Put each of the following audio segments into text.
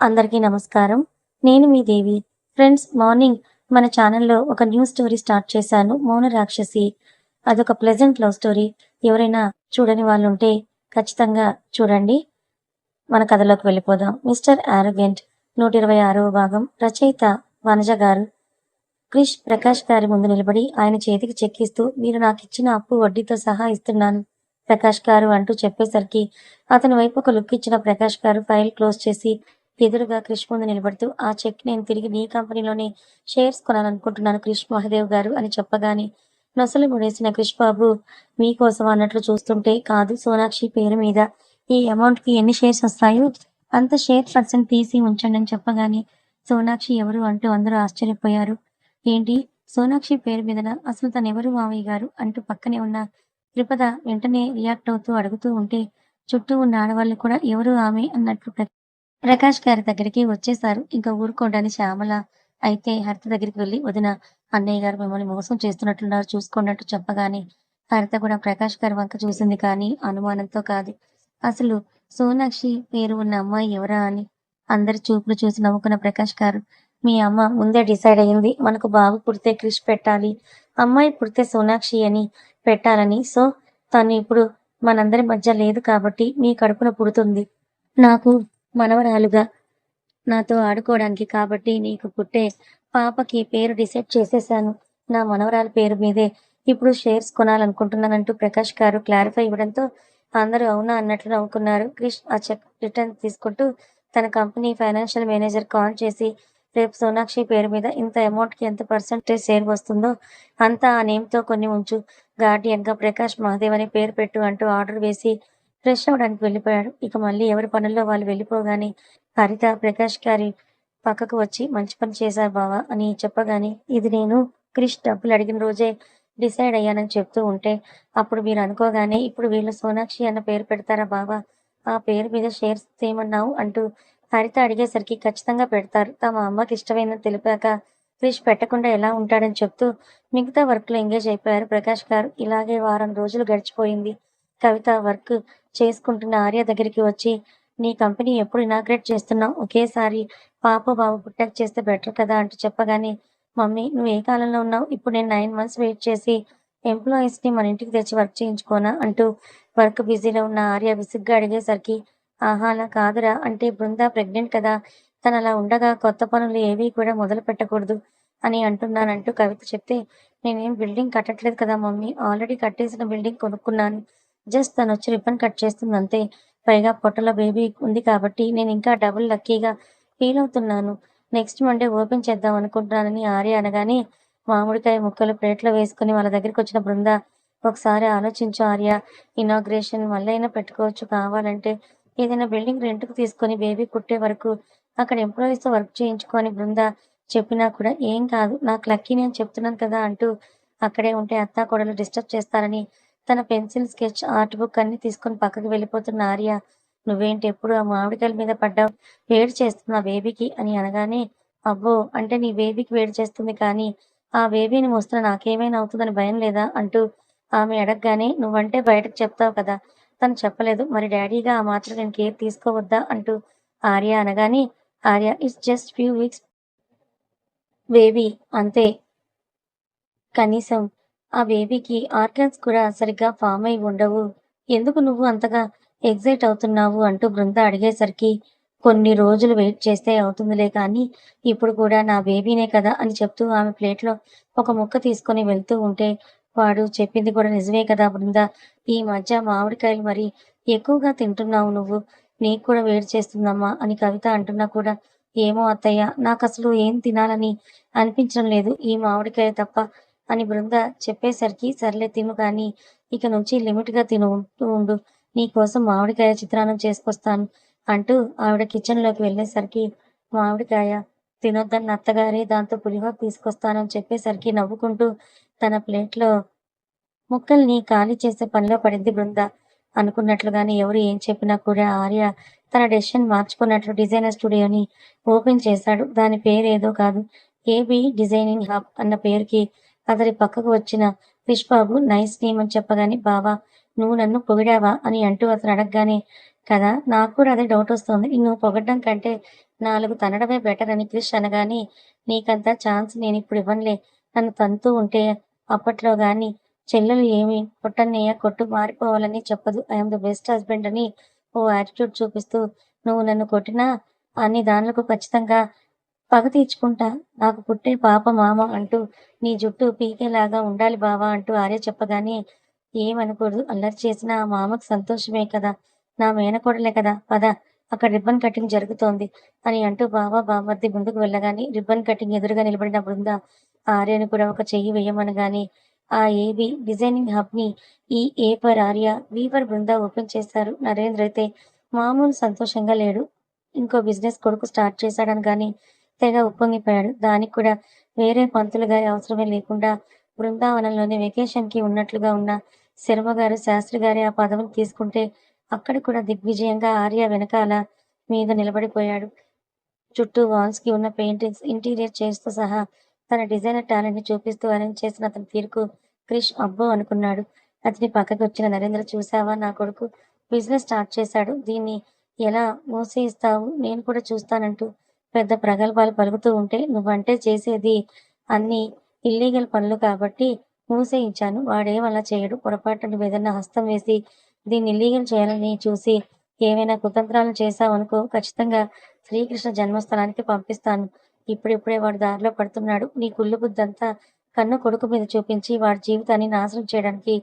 అందరికీ నమస్కారం. నేను మీ దేవి. ఫ్రెండ్స్ మార్నింగ్ మన ఛానల్‌లో ఒక న్యూ స్టోరీ స్టార్ట్ చేశాను. 'మౌన రాక్షసి'. అదొక ప్లెజెంట్ లవ్ స్టోరీ. ఎవరైనా చూడని వాళ్ళుంటే ఖచ్చితంగా చూడండి. మన కథలోకి వెళ్ళిపోదాం. 'మిస్టర్ యారోగెంట్' 126వ భాగం. రచయిత వనజ గారు. క్రిష్ ప్రకాష్ గారి ముందు నిలబడి ఆయన చేతికి చెక్కిస్తూ, మీరు నాకిచ్చిన అప్పు వడ్డీతో సహా ఇస్తున్నాను ప్రకాష్ గారు అంటూ చెప్పేసరికి అతని వైపు ఒక లుక్ ఇచ్చిన ప్రకాష్ గారు ఫైల్ క్లోజ్ చేసి ఎదురుగా క్రిష్ ముందు నిలబడుతూ, ఆ చెక్ నేను తిరిగి నీ కంపెనీలోనే షేర్స్ కొనాలనుకుంటున్నాను క్రిష్ మహదేవ్ గారు అని చెప్పగానే నొసలు ముడేసిన క్రిష్ బాబు, మీకోసం అన్నట్లు చూస్తుంటే, కాదు సోనాక్షి పేరు మీద ఈ అమౌంట్ కి ఎన్ని షేర్స్ వస్తాయో అంత షేర్ పర్సెంట్ తీసి ఉంచండి అని చెప్పగానే సోనాక్షి ఎవరు అంటూ అందరూ ఆశ్చర్యపోయారు. ఏంటి, సోనాక్షి పేరు మీదనా? అసలు తనెవరు మావయ్య గారు అంటూ పక్కనే ఉన్న త్రిపద వెంటనే రియాక్ట్ అవుతూ అడుగుతూ ఉంటే, చుట్టూ ఉన్న ఆడవాళ్ళు కూడా ఎవరు ఆమె అన్నట్లు ప్రకాష్ గారి దగ్గరికి వచ్చేశారు. ఇంకా ఊరుకోండని శ్యామల అయితే హరిత దగ్గరికి వెళ్లి, వదిన, అన్నయ్య గారు మిమ్మల్ని మోసం చేస్తున్నట్లున్నారు చూసుకోండి అంటూ చెప్పగానే హరిత కూడా ప్రకాష్ గారి వంక చూసింది, కానీ అనుమానంతో కాదు. అసలు సోనాక్షి పేరు ఉన్న అమ్మాయి ఎవరా అని అందరి చూపులు చూసి నవ్వుకున్న ప్రకాష్ గారు, మీ అమ్మ ముందే డిసైడ్ అయింది, మనకు బాబు పుడితే క్రిష్ పెట్టాలి, అమ్మాయి పుడితే సోనాక్షి అని పెట్టాలని. సో తను ఇప్పుడు మనందరి మధ్య లేదు కాబట్టి మీ కడుపున పుడుతుంది. నాకు మనవరాలుగా నాతో ఆడుకోవడానికి కాబట్టి నీకు పుట్టే పాపకి పేరు డిసైడ్ చేసేశాను. నా మనవరాలి పేరు మీదే ఇప్పుడు షేర్స్ కొనాలనుకుంటున్నానంటూ ప్రకాష్ గారు క్లారిఫై ఇవ్వడంతో అందరూ అవునా అన్నట్లు నవ్వుకున్నారు. క్రిష్ ఆ చెక్ రిటర్న్ తీసుకుంటూ తన కంపెనీ ఫైనాన్షియల్ మేనేజర్ కాల్ చేసి, రేపు సోనాక్షి పేరు మీద ఇంత అమౌంట్‌కి ఎంత పర్సెంటేజ్ షేర్ వస్తుందో అంతా ఆ నేమ్‌తో కొన్ని ఉంచు. గార్డియన్‌గా ప్రకాష్ మహదేవ్ అనే పేరు పెట్టు అంటూ ఆర్డర్ వేసి ఫ్రెష్ అవ్వడానికి వెళ్ళిపోయాడు. ఇక మళ్ళీ ఎవరి పనుల్లో వాళ్ళు వెళ్ళిపోగానే హరిత ప్రకాష్ గారి పక్కకు వచ్చి, మంచి పని చేశారు బావ అని చెప్పగానే, ఇది నేను క్రిష్ డబ్బులు అడిగిన రోజే డిసైడ్ అయ్యానని చెప్తూ ఉంటే, అప్పుడు మీరు అనుకోగానే ఇప్పుడు వీళ్ళు సోనాక్షి అన్న పేరు పెడతారా బావ? ఆ పేరు మీద షేర్స్ ఏమన్నావు అంటూ హరిత అడిగేసరికి ఖచ్చితంగా పెడతారు. తమ అమ్మకి ఇష్టమైందని తెలిపాక క్రిష్ పెట్టకుండా ఎలా ఉంటాడని చెప్తూ మిగతా వర్క్‌లో ఎంగేజ్ అయిపోయారు ప్రకాష్ గారు. ఇలాగే వారం రోజులు గడిచిపోయింది. కవిత వర్క్ చేసుకుంటున్న ఆర్య దగ్గరికి వచ్చి, నీ కంపెనీ ఎప్పుడు ఇనాగ్రేట్ చేస్తున్నావు? ఒకేసారి పాపో, బాబో పుట్టాక చేస్తే బెటర్ కదా అంటూ చెప్పగానే, మమ్మీ నువ్వు ఏ కాలంలో ఉన్నావు? ఇప్పుడు నేను 9 మంత్స్ వెయిట్ చేసి ఎంప్లాయీస్‌ని మన ఇంటికి తెచ్చి వర్క్ చేయించుకోనా? అంటూ వర్క్ బిజీలో ఉన్న ఆర్య విసుగ్గా అడిగేసరికి, ఆహా! అలా కాదురా, అంటే బృంద ప్రెగ్నెంట్ కదా! తనలా ఉండగా కొత్త పనులు ఏవీ కూడా మొదలు పెట్టకూడదు అని అంటున్నానంటూ కవిత చెప్తే, నేనేం బిల్డింగ్ కట్టట్లేదు కదా మమ్మీ! ఆల్రెడీ కట్టేసిన బిల్డింగ్ కొనుక్కున్నాను. జస్ట్ తనొచ్చి రిబ్బన్ కట్ చేస్తుందంతే. పైగా పొట్టలో బేబీ ఉంది కాబట్టి నేనింకా డబుల్ లక్కీగా ఫీలవుతున్నాను. నెక్స్ట్ మండే ఓపెన్ చేద్దాం అనుకుంటున్నానని ఆర్య అనగానే, మామిడికాయ ముక్కలు ప్లేట్‌లో వేసుకొని వాళ్ళ దగ్గరికొచ్చిన బృంద, ఒకసారి ఆలోచించు ఆర్య, ఇనాగ్రేషన్ మళ్ళైనా పెట్టుకోవచ్చు కావాలంటే. ఏదైనా బిల్డింగ్ రెంట్‌కి తీసుకొని బేబీ పుట్టే వరకు అక్కడ ఎంప్లాయీస్‌తో వర్క్ చేయించుకో అని బృంద చెప్పినా కూడా, ఏం కాదు నాకు లక్కీనే అని చెప్తున్నాను కదా అంటూ అక్కడే ఉంటే అత్తాకోడలు డిస్టర్బ్ చేస్తారని తన పెన్సిల్, స్కెచ్, ఆర్ట్ బుక్ అన్నీ తీసుకొని పక్కకి వెళ్ళిపోతున్న ఆర్య, నువ్వేంటి ఎప్పుడు ఆ మామిడికాయల మీద పడ్డావు? వేడి చేస్తుంది ఆ బేబీకి అని అనగానే, అబ్బో! అంటే నీ బేబీకి వేడి చేస్తుంది కానీ, ఆ బేబీని మోస్తున్న నాకేమైనా అవుతుందని భయం లేదా? అంటూ ఆమె అడగగానే, నువ్వంటే బయటకు చెప్తావు కదా! తను చెప్పలేదు. మరి డ్యాడీగా ఆ మాత్రం నేను కేర్ తీసుకోవద్దా? అంటూ ఆర్య అనగానే, Arya it's just few weeks baby అంతే. కనీసం ఆ బేబీకి ఆర్గాన్స్ కూడా సరిగ్గా ఫామ్ అయి ఉండవు. ఎందుకు నువ్వు అంతగా ఎక్సైట్ అవుతున్నావు అంటూ బృంద అడిగేసరికి, కొన్ని రోజులు వెయిట్ చేస్తే అవుతుందిలే కానీ, ఇప్పుడు కూడా నా బేబీనే కదా అని చెప్తూ ఆమె ప్లేట్‌లో ఒక ముక్క తీసుకొని వెళ్తూ ఉంటే, వాడు చెప్పింది కూడా నిజమే కదా బృంద. ఈ మధ్య మామిడికాయలు మరి ఎక్కువగా తింటున్నావు నువ్వు. నీకు కూడా వేడి చేస్తుందమ్మా అని కవిత అంటున్నా కూడా, ఏమో అత్తయ్య, నాకసలు ఏం తినాలని అనిపించడం లేదు ఈ మామిడికాయ తప్ప అని బృంద చెప్పేసరికి, సర్లే తిను కానీ ఇక నుంచి లిమిట్‌గా ఉండు. నీకోసం మామిడికాయ చిత్రాన్నం చేసుకొస్తాను అంటూ ఆవిడ కిచెన్‌లోకి వెళ్ళేసరికి, మామిడికాయ తినొద్దన్న అత్తగారే దాంతో పులిహోర తీసుకొస్తానని చెప్పేసరికి నవ్వుకుంటూ తన ప్లేట్‌లో ముక్కల్ని ఖాళీ చేసే పనిలో పడింది బృంద. అనుకున్నట్లుగానే ఎవరు ఏం చెప్పినా కూడా ఆర్య తన డెసిషన్ మార్చుకున్నట్లు డిజైనర్ స్టూడియోని ఓపెన్ చేశాడు. దాని పేరేదో కాదు, ఏబీ డిజైనింగ్ హబ్ అన్న పేరుకి అతడి పక్కకు వచ్చిన క్రిష్ బాబు నైస్ నేమ్ అని చెప్పగానే, బావా నువ్వు నన్ను పొగిడావా అని అంటూ అతను అడగగానే, కదా! నాకు కూడా అదే డౌటొస్తోంది. నువ్వు పొగడ్డం కంటే 4 తనడమే బెటర్ అని క్రిష్ అనగానే, నీకంత ఛాన్స్ నేనిప్పుడు ఇవ్వనులే. నన్ను తంతూ ఉంటే అప్పట్లో గాని చెల్లెలు ఏమి కొట్టన్నయ్య కొట్టు మారిపోవాలని చెప్పదు. I am the best husband అని ఓ యాటిట్యూడ్ చూపిస్తూ, నువ్వు నన్ను కొట్టినా అన్ని దాన్లకు ఖచ్చితంగా పగ తీర్చుకుంటా. నాకు పుట్టే పాప మామ అంటూ నీ జుట్టు పీకేలాగా ఉండాలి బావ అంటూ ఆర్య చెప్పగానే, ఏమనకూడదు. అల్లరి చేసినా ఆ మామకు సంతోషమే కదా! నా మేనకోడలే కదా! పద అక్కడ రిబ్బన్ కటింగ్ జరుగుతోంది అని అంటూ బావ, బామర్ది ముందుకు వెళ్ళగానే రిబ్బన్ కటింగ్ ఎదురుగా నిలబడిన బృంద ఆర్యను కూడా ఒక చెయ్యి వేయమనగానే ఆ ఏబీ డిజైనింగ్ హబ్‌ని A for Arya, B for Brinda open చేశారు. నరేంద్ర అయితే మామూలు సంతోషంగా లేడు. ఇంకో బిజినెస్ కొడుకు స్టార్ట్ చేశాడనగానే తెగ ఉప్పొంగిపోయాడు. దానికి కూడా వేరే పంతులు గారి అవసరమే లేకుండా బృందావనంలోనే వెకేషన్‌కి ఉన్నట్లుగా ఉన్న శర్మగారు, శాస్త్రి గారి ఆ పదవిని తీసుకుంటే అక్కడ కూడా దిగ్విజయంగా ఆర్య వెనకాల మీద నిలబడిపోయాడు. చుట్టూ వాల్స్‌కి ఉన్న పెయింటింగ్స్, ఇంటీరియర్ చైర్స్‌తో సహా తన డిజైనర్ టాలెంట్‌ని చూపిస్తూ అరేంజ్ చేసిన అతని తీరుకు క్రిష్ అబ్బో! అనుకున్నాడు. అతని పక్కకొచ్చిన నరేంద్ర చూసావా నా కొడుకు బిజినెస్ స్టార్ట్ చేశాడు. దీన్ని ఎలా మూసేయిస్తావు నేను కూడా చూస్తానంటూ పెద్ద ప్రగల్భాలు పలుకుతూ ఉంటే నువ్వంటే చేసేది అన్నీ ఇల్లీగల్ పనులు కాబట్టి మూసేయించాను. వాడేం అలా చేయడు. పొరపాటున నువ్వేదన్నా హస్తం వేసి దీన్ని ఇల్లీగల్ చేయాలని చూసి ఏవైనా కుతంత్రాలు చేశావనుకో ఖచ్చితంగా శ్రీకృష్ణ జన్మస్థలానికి పంపిస్తాను. ఇప్పుడిప్పుడే వాడు దారిలో పడుతున్నాడు. నీ కుళ్ళు బుద్ధంతా కన్ను కొడుకు మీద చూపించి వాడి జీవితాన్ని నాశనం చేయడానికి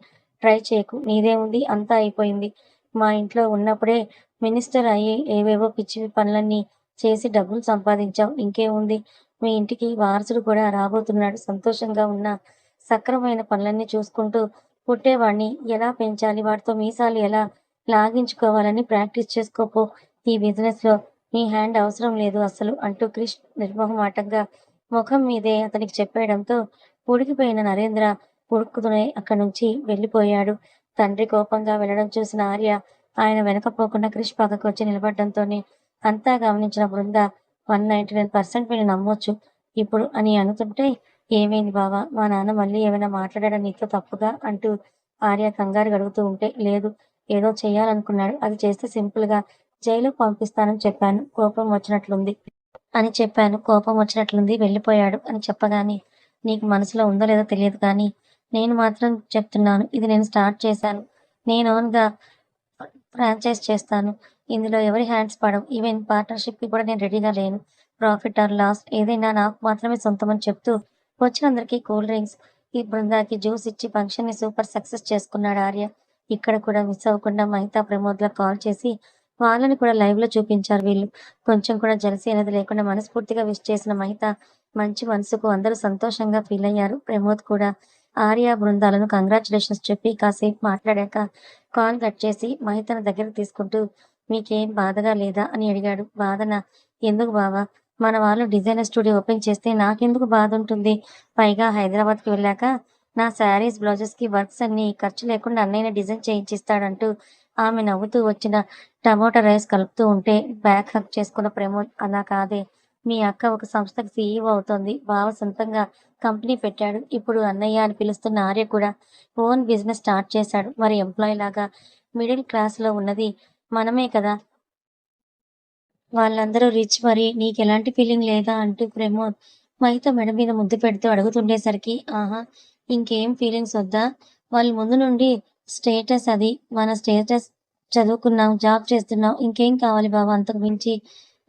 ట్రై చేయకు. నీదేముంది అంతా అయిపోయింది. మా ఇంట్లో ఉన్నప్పుడే మినిస్టర్ అయ్యి ఏవేవో పిచ్చి పనులన్నీ చేసి డబ్బులు సంపాదించావు. ఇంకేముంది మీ ఇంటికి వారసుడు కూడా రాబోతున్నాడు. సంతోషంగా ఉన్న సక్రమమైన పనులన్నీ చూసుకుంటూ పుట్టేవాడిని ఎలా పెంచాలి, వాడితో మీసాలు ఎలా లాగించుకోవాలని ప్రాక్టీస్ చేసుకో పో. ఈ బిజినెస్‌లో నీ హ్యాండ్ అవసరం లేదు అస్సలు అంటూ క్రిష్ నిర్మొహమాటంగా ముఖం మీదే అతనికి చెప్పేయడంతో ఉడికిపోయిన నరేంద్ర ఉడుక్కుతూనే అక్కడి నుంచి వెళ్ళిపోయాడు. తండ్రి కోపంగా వెళ్ళడం చూసిన ఆర్య ఆయన వెనక పోకుండా క్రిష్ పక్కకొచ్చి నిలబడ్డంతోనే అంతా గమనించిన బృంద 199% వీళ్ళు నమ్మొచ్చు ఇప్పుడు అని అనుతుంటే, ఏమైంది బావ? మా నాన్న మళ్ళీ ఏమైనా మాట్లాడాడా నీతో తప్పుగా? అంటూ ఆర్య కంగారుగా అడుగుతూ ఉంటే, లేదు ఏదో చెయ్యాలనుకున్నాడు. అది చేస్తే సింపుల్‌గా జైలుకి పంపిస్తానని చెప్పాను. కోపం వచ్చినట్లుంది అని చెప్పాను. కోపం వచ్చినట్లుంది వెళ్ళిపోయాడు అని చెప్పగానే, నీకు మనసులో ఉందో లేదో తెలియదు కానీ, నేను మాత్రం చెప్తున్నాను. ఇది నేను స్టార్ట్ చేశాను. నేను ఓన్‌గా ఫ్రాంచైజ్ చేస్తాను. ఇందులో ఎవరి హ్యాండ్స్ పడవు. ఈవెన్ పార్ట్నర్‌షిప్‌కి కూడా నేను రెడీగా లేను. ప్రాఫిట్ ఆర్ లాస్ ఏదైనా నాకు మాత్రమే సొంతమని చెప్తూ వచ్చినందరికీ కూల్ డ్రింక్స్, ఈ బృందాకి జ్యూస్ ఇచ్చి ఫంక్షన్‌ని సూపర్ సక్సెస్ చేసుకున్నాడు ఆర్య. ఇక్కడ కూడా మిస్ అవ్వకుండా మహితా, ప్రమోద్‌లకు కాల్ చేసి వాళ్ళని కూడా లైవ్‌లో చూపించారు వీళ్ళు. కొంచెం కూడా జెలసీ అనేది లేకుండా మనస్ఫూర్తిగా విష్ చేసిన మహిత మంచి మనసుకు అందరూ సంతోషంగా ఫీలయ్యారు. ప్రమోద్ కూడా ఆర్య బృందాలను కంగ్రాచ్యులేషన్స్ చెప్పి కాసేపు మాట్లాడాక కాల్ కట్ చేసి మహితను దగ్గరికి తీసుకుంటూ మీకేం బాధగా లేదా అని అడిగాడు. బాధనా? ఎందుకు బావా? మన వాళ్ళు డిజైనర్ స్టూడియో ఓపెన్ చేస్తే నాకెందుకు బాధుంటుంది? పైగా హైదరాబాద్‌కి వెళ్ళాక నా శారీస్, బ్లౌజెస్‌కి వర్క్స్ అన్నీ ఖర్చు లేకుండా అన్నయ్యనే డిజైన్ చేయించిస్తాడంటూ ఆమె నవ్వుతూ వచ్చిన టమోటా రైస్ కలుపుతూ ఉంటే బ్యాక్ హగ్ చేసుకున్న ప్రమోద్ అలా కాదే మీ అక్క ఒక సంస్థకి సీఈఓ అవుతోంది. బావ సొంతంగా కంపెనీ పెట్టాడు. ఇప్పుడు అన్నయ్య అని పిలుస్తున్న ఆర్య కూడా ఓన్ బిజినెస్ స్టార్ట్ చేశాడు. మరి ఎంప్లాయీ లాగా మిడిల్ క్లాస్‌లో ఉన్నది మనమే కదా! వాళ్ళందరూ రిచ్ మరి నీకెలాంటి ఫీలింగ్ లేదా? అంటూ ప్రమోద్ మహిత మెడ మీద ముద్దు పెడుతూ అడుగుతుండేసరికి, ఆహా! ఇంకేం ఫీలింగ్స్ వద్దా? వాళ్ళు ముందు నుండి స్టేటస్ అది. మన స్టేటస్ చదువుకున్నాం, జాబ్ చేస్తున్నాం. ఇంకేం కావాలి బావ అంతకు మించి?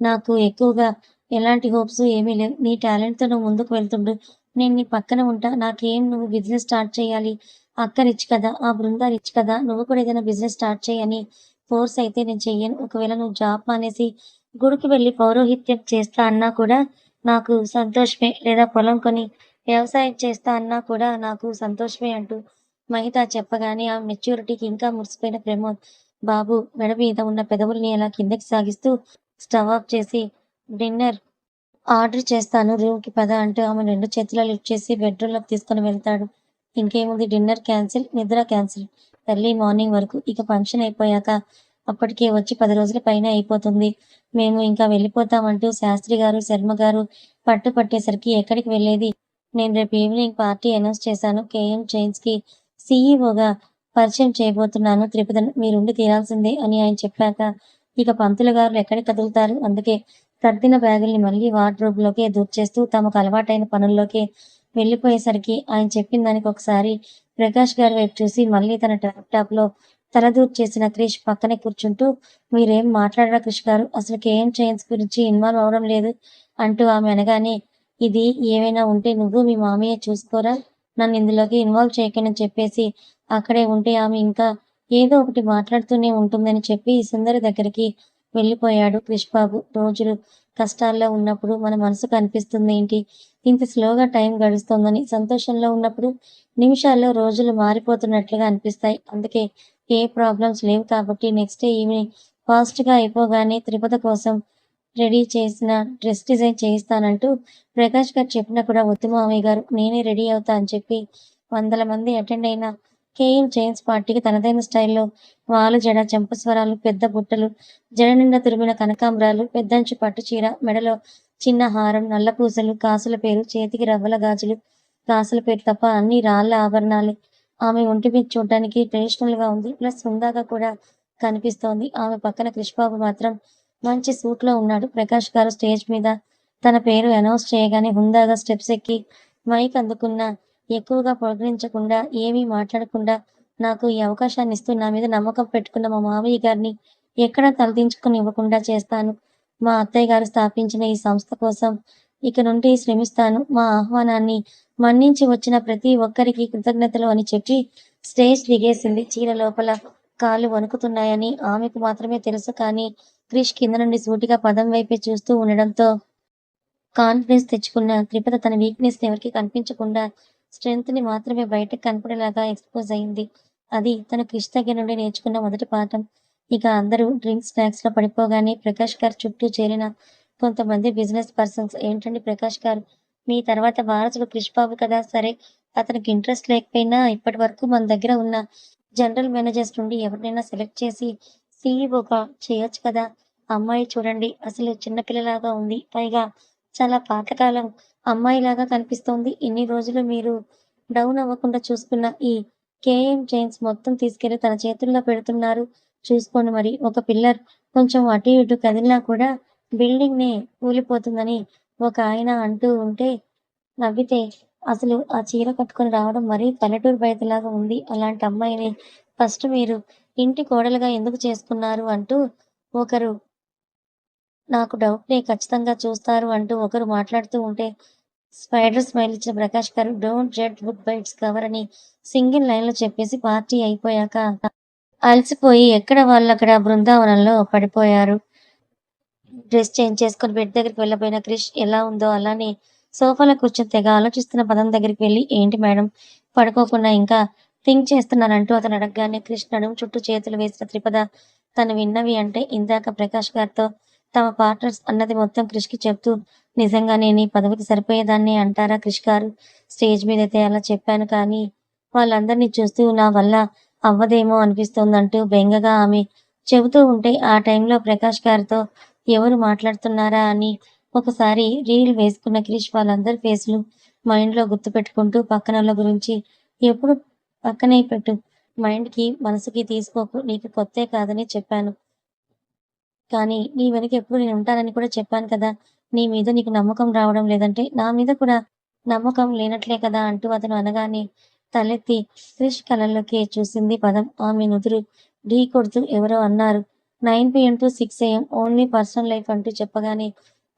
నాకు ఎక్కువగా ఎలాంటి హోప్స్ ఏమీ లేవు. నీ టాలెంట్‌తో నువ్వు ముందుకు వెళ్తుండు. నేను నీ పక్కన ఉంటా. నాకేం నువ్వు బిజినెస్ స్టార్ట్ చేయాలి. అక్క రిచ్ కదా! ఆ బృంద రిచ్ కదా! నువ్వు కూడా ఏదైనా బిజినెస్ స్టార్ట్ చెయ్యి అని ఫోర్స్ అయితే నేను చెయ్యను. ఒకవేళ నువ్వు జాబ్ మానేసి గుడికి వెళ్లి పౌరోహిత్యం చేస్తా అన్నా కూడా నాకు సంతోషమే. లేదా పొలం కొని వ్యవసాయం చేస్తా అన్నా కూడా నాకు సంతోషమే అంటూ మహిత చెప్పగానే ఆ మెచ్యూరిటీకి ఇంకా మురిసిపోయిన ప్రమోద్ బాబు మెడ మీద ఉన్న పెదవుల్ని అలా కిందకి సాగిస్తూ స్టవ్ ఆఫ్ చేసి డిన్నర్ ఆర్డర్ చేస్తాను రూమ్‌కి పద అంటూ ఆమెను 2 చేతులా లిఫ్ట్ చేసి బెడ్‌రూమ్‌లోకి తీసుకొని వెళ్తాడు. ఇంకేముంది డిన్నర్ క్యాన్సిల్, నిద్ర క్యాన్సిల్. ఎర్లీ మార్నింగ్ వరకు. ఇక ఫంక్షన్ అయిపోయాక అప్పటికే వచ్చి 10 రోజుల పైనే అయిపోతుంది. మేము ఇంకా వెళ్ళిపోతాం అంటూ శాస్త్రి గారు, శర్మ గారు పట్టేసరికి ఎక్కడికి వెళ్ళేది? నేను రేపు ఈవినింగ్ పార్టీ అనౌన్స్ చేశాను. కేఎం చైన్స్‌కి సీఈఓగా పరిచయం చేయబోతున్నాను త్రిపదను. మీరుండి తీరాల్సిందే అని ఆయన చెప్పాక ఇక పంతులు గారు ఎక్కడికి కదులుతారు. అందుకే సర్దిన బ్యాగుల్ని మళ్ళీ వార్డ్‌రోబ్‌లోకే దూర్చేస్తూ తమకు అలవాటైన పనుల్లోకి వెళ్ళిపోయేసరికి ఆయన చెప్పిన దానికి ఒకసారి ప్రకాష్ గారి వైపు చూసి మళ్ళీ తన ల్యాప్‌టాప్‌లో తలదూర్చేసిన క్రిష్ పక్కనే కూర్చుంటూ "మీరేం మాట్లాడరా క్రిష్ గారు. అసలు కేఎం చైన్స్ గురించి ఇన్వాల్వ్ అవ్వడం లేదు" అంటూ ఆమె అనగానే "ఇది ఏమైనా ఉంటే నువ్వు మీ మామయ్య చూసుకోరా. నన్ను ఇందులోకి ఇన్వాల్వ్ చేయకండి" అని చెప్పేసి అక్కడే ఉంటే ఆమె ఇంకా ఏదో ఒకటి మాట్లాడుతూనే ఉంటుందని చెప్పి సుందరి దగ్గరికి వెళ్ళిపోయాడు క్రిష్ బాబు. రోజులు కష్టాల్లో ఉన్నప్పుడు మన మనసుకు అనిపిస్తుందేంటి ఇంత స్లోగా టైం గడుస్తోందని. సంతోషంలో ఉన్నప్పుడు నిమిషాల్లో రోజులు మారిపోతున్నట్లుగా అనిపిస్తాయి. అందుకే ఏ ప్రాబ్లమ్స్ లేవు కాబట్టి నెక్స్ట్ డే ఈవినింగ్ ఫాస్ట్‌గా అయిపోగానే తిరుపతి కోసం రెడీ చేసిన డ్రెస్ డిజైన్ చేయిస్తానంటూ ప్రకాష్ గారు చెప్పినా కూడా వద్దు మామయ్య గారు నేనే రెడీ అవుతా అని చెప్పి వందల మంది అటెండ్ అయిన కేఎం చైన్స్ పార్టీకి తనదైన స్టైల్‌లో వాలు జడ, చెంపస్వరాలు, పెద్ద బుట్టలు, జడ నిండా తురిమిన కనకాంబరాలు, పెద్దంచు పట్టు చీర, మెడలో చిన్న హారం, నల్ల పూసలు, కాసుల పేరు, చేతికి రవ్వల గాజులు, కాసుల పేరు తప్ప అన్నీ రాళ్ళ ఆభరణాలే. ఆమె ఒంటి మీద చూడ్డానికి ట్రెడిషనల్‌గా ఉంది. ప్లస్ హుందాగా కూడా కనిపిస్తోంది. ఆమె పక్కన క్రిష్ బాబు మాత్రం మంచి సూట్‌లో ఉన్నాడు. ప్రకాష్ గారు స్టేజ్ మీద తన పేరు అనౌన్స్ చేయగానే హుందాగా స్టెప్స్ ఎక్కి మైక్ అందుకున్న ఎక్కువగా పొగిడించకుండా, ఏమీ మాట్లాడకుండా నాకు ఈ అవకాశాన్నిస్తూ నా మీద నమ్మకం పెట్టుకున్న మా మావయ్య గారిని ఎక్కడా తలదించుకోనివ్వకుండా చేస్తాను. మా అత్తయ్య గారు స్థాపించిన ఈ సంస్థ కోసం ఇక నుండి శ్రమిస్తాను. మా ఆహ్వానాన్ని మన్నించి వచ్చిన ప్రతి ఒక్కరికి కృతజ్ఞతలు అని చెప్పి స్టేజ్ దిగేసింది. చీర లోపల కాళ్ళు వణుకుతున్నాయని ఆమెకు మాత్రమే తెలుసు. కానీ క్రిష్ కింద నుండి సూటిగా పదం వైపే చూస్తూ ఉండడంతో కాన్ఫిడెన్స్ తెచ్చుకున్న త్రిపద తన వీక్‌నెస్‌ని ఎవరికీ కనిపించకుండా స్ట్రెంగ్త్‌ని మాత్రమే బయటకి కనపడేలాగా ఎక్స్‌పోజ్ అయింది. అది తను క్రిష్ దగ్గర నుండి నేర్చుకున్న మొదటి పాఠం. ఇక అందరూ డ్రింక్స్, స్నాక్స్‌లో పడిపోగానే ప్రకాష్ గారి చుట్టూ చేరిన కొంతమంది బిజినెస్ పర్సన్స్ "ఏంటండి ప్రకాష్ గారు, మీ తర్వాత వారసుడు క్రిష్ బాబు కదా! సరే అతనికి ఇంట్రెస్ట్ లేకపోయినా ఇప్పటి వరకు మన దగ్గర ఉన్న జనరల్ మేనేజర్స్ నుండి ఎవరినైనా సెలెక్ట్ చేసి సీఈఓగా చేయొచ్చు కదా! అమ్మాయి చూడండి అసలు చిన్న పిల్లలాగా ఉంది. పైగా చాలా పాతకాలం అమ్మాయిలాగా కనిపిస్తోంది. ఇన్ని రోజులు మీరు డౌన్ అవ్వకుండా చూసుకున్న ఈ కేఎం చైన్స్ మొత్తం తీసుకెళ్ళి తన చేతుల్లో పెడుతున్నారు. చూసుకోండి మరి. ఒక పిల్లర్ కొంచెం అటు ఇటు కదిలినా కూడా బిల్డింగ్‌నే కూలిపోతుందని ఒక ఆయన అంటూ ఉంటే నవ్వితే, అసలు ఆ చీర కట్టుకొని రావడం మరీ పల్లెటూరు బయటలాగా ఉంది. అలాంటి అమ్మాయిని ఫస్ట్ మీరు ఇంటి కోడలుగా ఎందుకు చేసుకున్నారు అంటూ ఒకరు నాకు డౌటే ఖచ్చితంగా చూస్తారు అంటూ ఒకరు మాట్లాడుతూ ఉంటే, స్పైడర్ స్మైల్ ఇచ్చిన ప్రకాష్ గారు don't judge book by its cover అని సింగిల్ లైన్‌లో చెప్పేసి పార్టీ అయిపోయాక అలసిపోయి ఎక్కడ వాళ్ళక్కడ బృందావనంలో పడిపోయారు. డ్రెస్ చేంజ్ చేసుకొని బెడ్ దగ్గరికి వెళ్ళబోయిన క్రిష్ ఎలా ఉందో అలానే సోఫాలో కూర్చొని తెగ ఆలోచిస్తున్న పదం దగ్గరికి వెళ్లి, "ఏంటి మేడం పడుకోకుండా ఇంకా థింక్ చేస్తున్నారంటూ అతను అడగగానే క్రిష్ నడుము చుట్టూ చేతులు వేసిన త్రిపద తను విన్నవి అంటే ఇందాక ప్రకాష్ గారితో తమ పార్ట్నర్స్ అన్నది మొత్తం క్రిష్‌కి చెప్తూ, "నిజంగానే నీ పదవికి సరిపోయేదాన్నే అంటారా క్రిష్ గారు? స్టేజ్ మీదైతే అలా చెప్పాను కానీ వాళ్ళందరినీ చూస్తూ నా వల్ల అవ్వదేమో అనిపిస్తోందంటూ బెంగగా ఆమె చెబుతూ ఉంటే ఆ టైంలో ప్రకాష్ గారితో ఎవరు మాట్లాడుతున్నారా అని ఒకసారి రీల్ వేసుకున్న క్రిష్ వాళ్ళందరి ఫేసులు మైండ్‌లో గుర్తుపెట్టుకుంటూ పక్కనోళ్ళ గురించి ఎప్పుడు పక్కనే పెట్టు. మైండ్‌కి, మనసుకి తీసుకోకు. నీకు కొత్తే కాదని చెప్పాను. కానీ నీ వెనక ఎప్పుడు నేనుంటానని కూడా చెప్పాను కదా! నీ మీద నీకు నమ్మకం రావడం లేదంటే నా మీద కూడా నమ్మకం లేనట్లే కదా! అంటూ అతను అనగానే తలెత్తి క్రిష్ కళ్ళల్లోకి చూసింది పదం. ఆమె నుదురు ఢీకొడుతూ ఎవరో అన్నారు. 9 PM to 6 AM only personal life అంటూ చెప్పగానే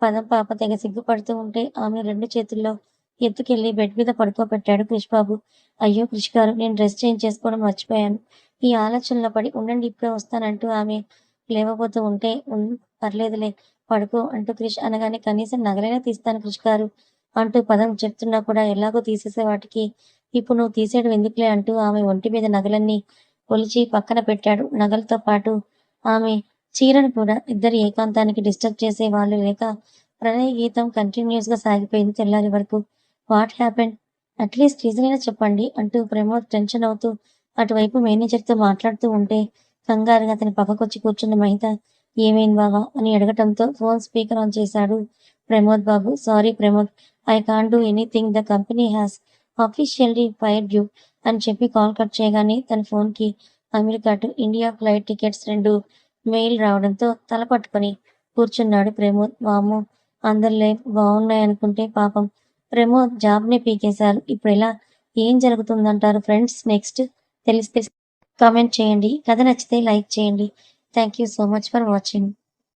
పదం పాప తెగ సిగ్గుపడుతూ ఉంటే ఆమె 2 చేతుల్లో ఎత్తుకెళ్లి బెడ్ మీద పడుకోబెట్టాడు క్రిష్ బాబు. అయ్యో! క్రిష్ గారు నేను డ్రెస్ చేంజ్ చేసుకోవడం మర్చిపోయాను. ఈ ఆలోచనలో పడి ఉండండి ఇప్పుడే వస్తానంటూ ఆమె లేవబోతూ ఉంటే పర్లేదులే పడుకో అంటూ క్రిష్ అనగానే కనీసం నగలైనా తీస్తాను క్రిష్ గారు అంటూ పదం చెప్తున్నా కూడా ఎలాగో తీసేసే వాటికి ఇప్పుడు నువ్వు తీసేయడం ఎందుకులే అంటూ ఆమె ఒంటి మీద నగలన్నీ ఒలిచి పక్కన పెట్టాడు. నగలతో పాటు ఆమె చీరను కూడా. ఇద్దరి ఏకాంతానికి డిస్టర్బ్ చేసే వాళ్ళు లేక ప్రణయ గీతం కంటిన్యూయస్‌గా సాగిపోయింది తెల్లారే వరకు. What happened? అట్‌లీస్ట్ రీజన్ అయినా చెప్పండి అంటూ ప్రమోద్ టెన్షన్ అవుతూ అటువైపు మేనేజర్‌తో మాట్లాడుతూ ఉంటే కంగారుగా అతని పక్కకొచ్చి కూర్చున్న మహిత "ఏమైంది బావ" అని అడగటంతో ఫోన్ స్పీకర్ ఆన్ చేశాడు Pramod Babu. "Sorry Pramod, I can't do anything. The company has officially fired you. అని చెప్పి కాల్ కట్ చేయగానే తన ఫోన్కి America to India flight tickets 2 mail రావడంతో తల పట్టుకొని కూర్చున్నాడు ప్రమోద్. వామ్మో, అందరి లైఫ్ బాగున్నాయనుకుంటే పాపం ప్రమోద్ జాబ్ని పీకేశారు. ఇప్పుడు ఇలా ఏం జరుగుతుందంటారు ఫ్రెండ్స్? నెక్స్ట్ తెలిస్తే కామెంట్ చేయండి. కథ నచ్చితే లైక్ చేయండి. Thank you so much for watching.